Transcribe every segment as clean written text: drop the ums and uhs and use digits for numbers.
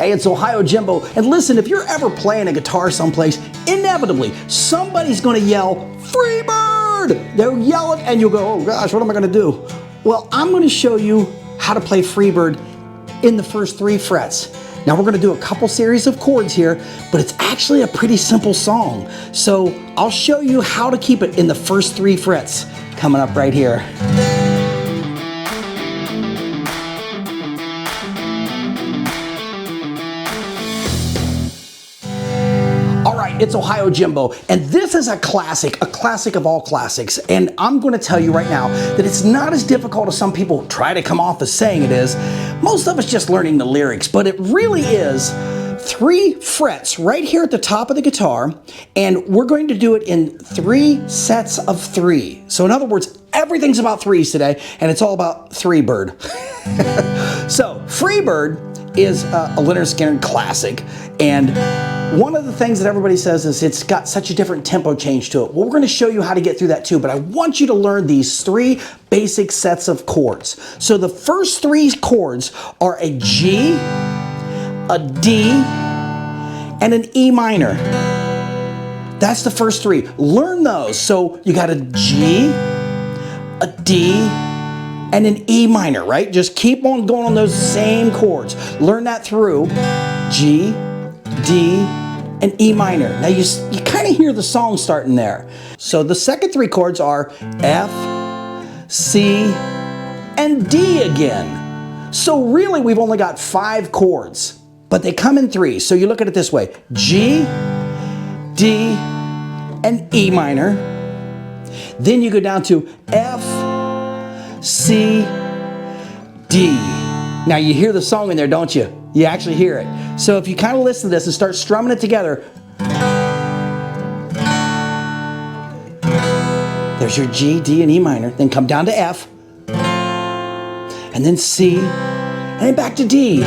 Hey, it's OhioJimbo, and listen, if you're ever playing a guitar someplace, inevitably, somebody's gonna yell, Freebird! They'll yell it, and you'll go, oh gosh, what am I gonna do? Well, I'm gonna show you how to play Freebird in the first 3 frets. Now we're gonna do a couple series of chords here, but it's actually a pretty simple song. So I'll show you how to keep it in the first 3 frets coming up right here. It's OhioJimbo, and this is a classic of all classics. And I'm going to tell you right now that it's not as difficult as some people try to come off as saying it is. Most of us just learning the lyrics, but it really is 3 frets right here at the top of the guitar, and we're going to do it in 3 sets of 3. So in other words, everything's about 3s today, and it's all about Freebird. So Freebird is a Lynyrd Skynyrd classic, and one of the things that everybody says is it's got such a different tempo change to it. Well, we're going to show you how to get through that too, but I want you to learn these 3 basic sets of chords. So the first 3 chords are a G, a D, and an E minor. That's the first 3. Learn those. So you got a G, a D, and an E minor, right? Just keep on going on those same chords. Learn that through G, D, and E minor. Now you kind of hear the song starting there. So the second 3 chords are F, C, and D again. So really we've only got 5 chords, but they come in 3. So you look at it this way: G, D, and E minor. Then you go down to F, C, D. Now you hear the song in there, don't you? You actually hear it. So if you kind of listen to this and start strumming it together, there's your G, D, and E minor. Then come down to F, and then C, and then back to D.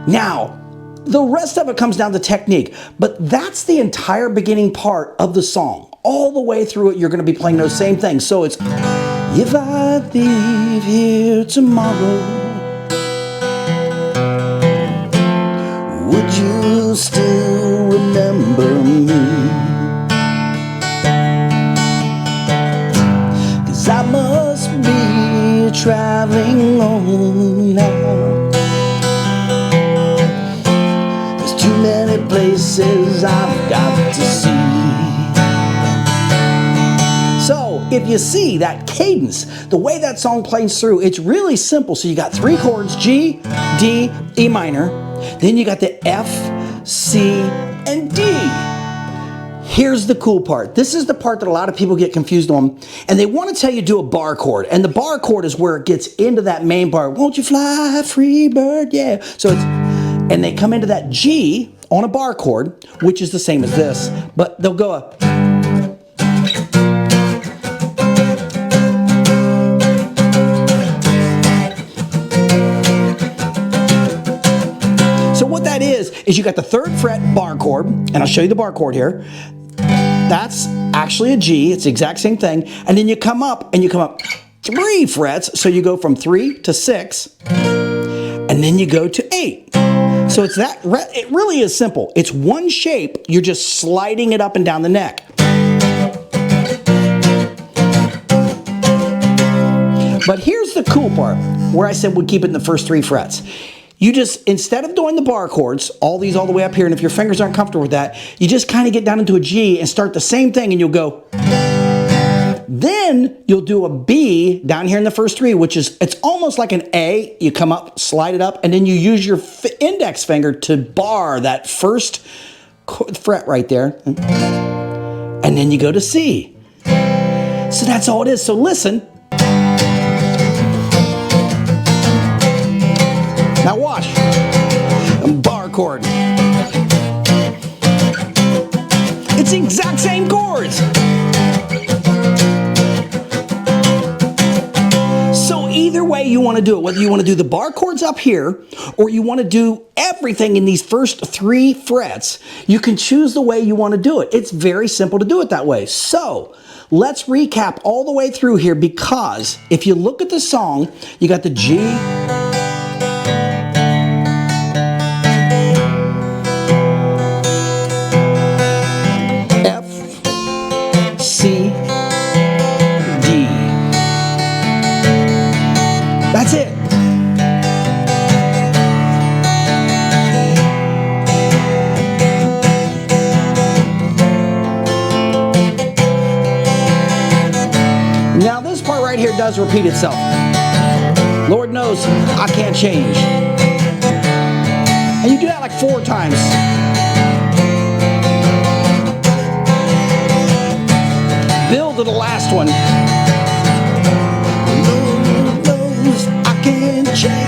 Now, the rest of it comes down to technique, but that's the entire beginning part of the song. All the way through it, you're going to be playing those same things. So it's, if I leave here tomorrow, would you still remember me? 'Cause I must be traveling on now. There's too many places I've got to see. So if you see that cadence, the way that song plays through, it's really simple. So you got 3 chords, G, D, E minor. Then you got the F, C, and D. Here's the cool part. This is the part that a lot of people get confused on, and they want to tell you do a bar chord. And the bar chord is where it gets into that main part. Won't you fly, free bird? Yeah. So it's, and they come into that G on a bar chord, which is the same as this, but they'll go up. Is you got the 3rd fret bar chord, and I'll show you the bar chord here. That's actually a G, it's the exact same thing. And then you come up, and you come up 3 frets, so you go from 3 to 6, and then you go to 8. So it's that, it really is simple. It's one shape, you're just sliding it up and down the neck. But here's the cool part, where I said we'd keep it in the first 3 frets. You just, instead of doing the bar chords, all these all the way up here, and if your fingers aren't comfortable with that, you just kind of get down into a G and start the same thing, and you'll go. Then you'll do a B down here in the first 3, which is, it's almost like an A. You come up, slide it up, and then you use your index finger to bar that first fret right there. And then you go to C. So that's all it is. So listen. Now watch, bar chord. It's the exact same chords. So either way you want to do it, whether you want to do the bar chords up here, or you want to do everything in these first 3 frets, you can choose the way you want to do it. It's very simple to do it that way. So let's recap all the way through here, because if you look at the song, you got the G, it does repeat itself. Lord knows I can't change. And you do that like 4 times. Build to the last one. Lord knows I can't change.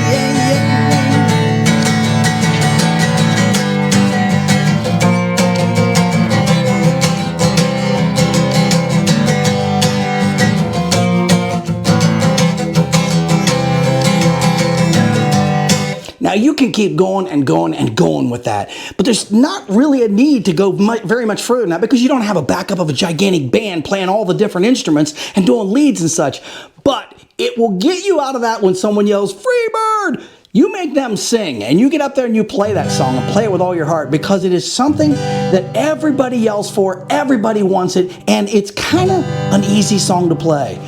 Now you can keep going and going and going with that, but there's not really a need to go very much further than that because you don't have a backup of a gigantic band playing all the different instruments and doing leads and such. But it will get you out of that when someone yells, "Freebird!" You make them sing and you get up there and you play that song and play it with all your heart because it is something that everybody yells for, everybody wants it, and it's kind of an easy song to play.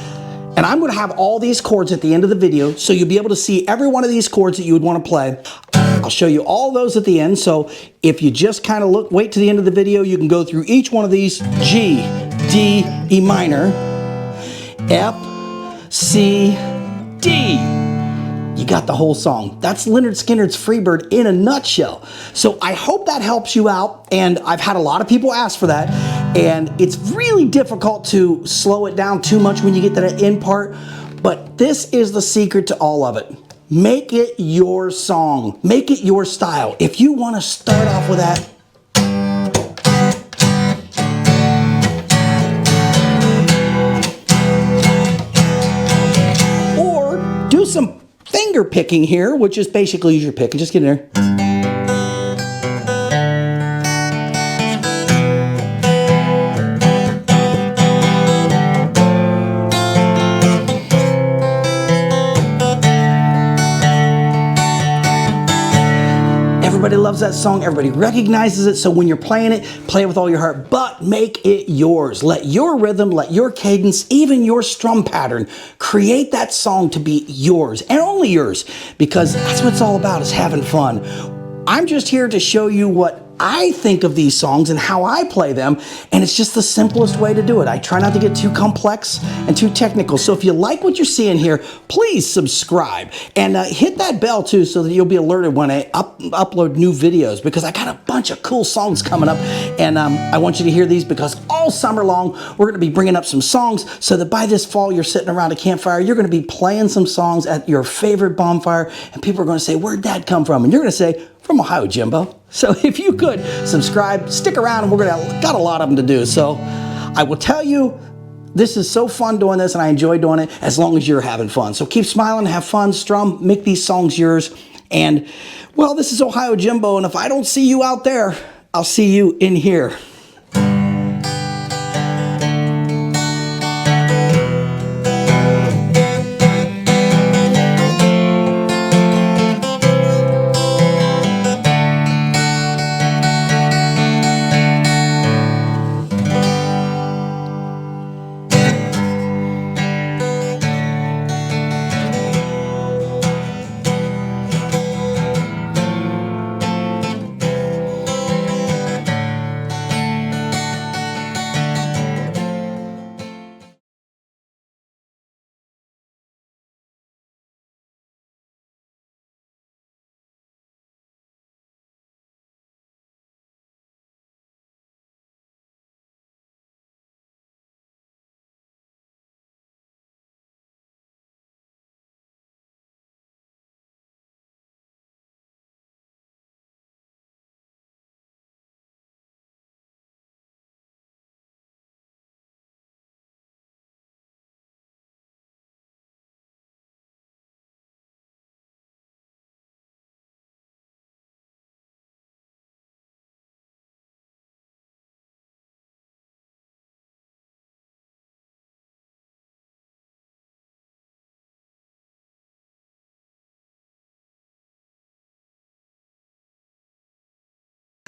And I'm going to have all these chords at the end of the video, so you'll be able to see every one of these chords that you would want to play. I'll show you all those at the end, so if you just kind of wait to the end of the video, you can go through each one of these: G, D, E minor, F, C, D. You got the whole song. That's Lynyrd Skynyrd's Freebird in a nutshell. So I hope that helps you out, and I've had a lot of people ask for that, and it's really difficult to slow it down too much when you get to that end part, but this is the secret to all of it. Make it your song. Make it your style. If you want to start off with that, or do some finger picking here, which is basically use your pick and just get in there. Everybody loves that song, everybody recognizes it, so when you're playing it, play it with all your heart, but make it yours. Let your rhythm, let your cadence, even your strum pattern, create that song to be yours, and only yours, because that's what it's all about, is having fun. I'm just here to show you what I think of these songs and how I play them, and it's just the simplest way to do it. I try not to get too complex and too technical. So if you like what you're seeing here, please subscribe and hit that bell too, so that you'll be alerted when I upload new videos, because I got a bunch of cool songs coming up, and I want you to hear these, because all summer long we're going to be bringing up some songs, so that by this fall you're sitting around a campfire, you're going to be playing some songs at your favorite bonfire, and people are going to say, "Where'd that come from?" And you're going to say, "From OhioJimbo." So if you could subscribe, stick around, and we're got a lot of them to do. So I will tell you, this is so fun doing this, and I enjoy doing it, as long as you're having fun. So keep smiling, have fun, strum, make these songs yours. And well, this is OhioJimbo, and if I don't see you out there, I'll see you in here.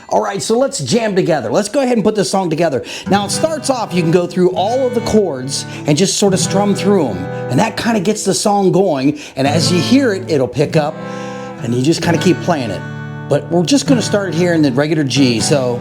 All right, so let's jam together. Let's go ahead and put this song together. Now it starts off, you can go through all of the chords and just sort of strum through them. And that kind of gets the song going. And as you hear it, it'll pick up and you just kind of keep playing it. But we're just gonna start here in the regular G. So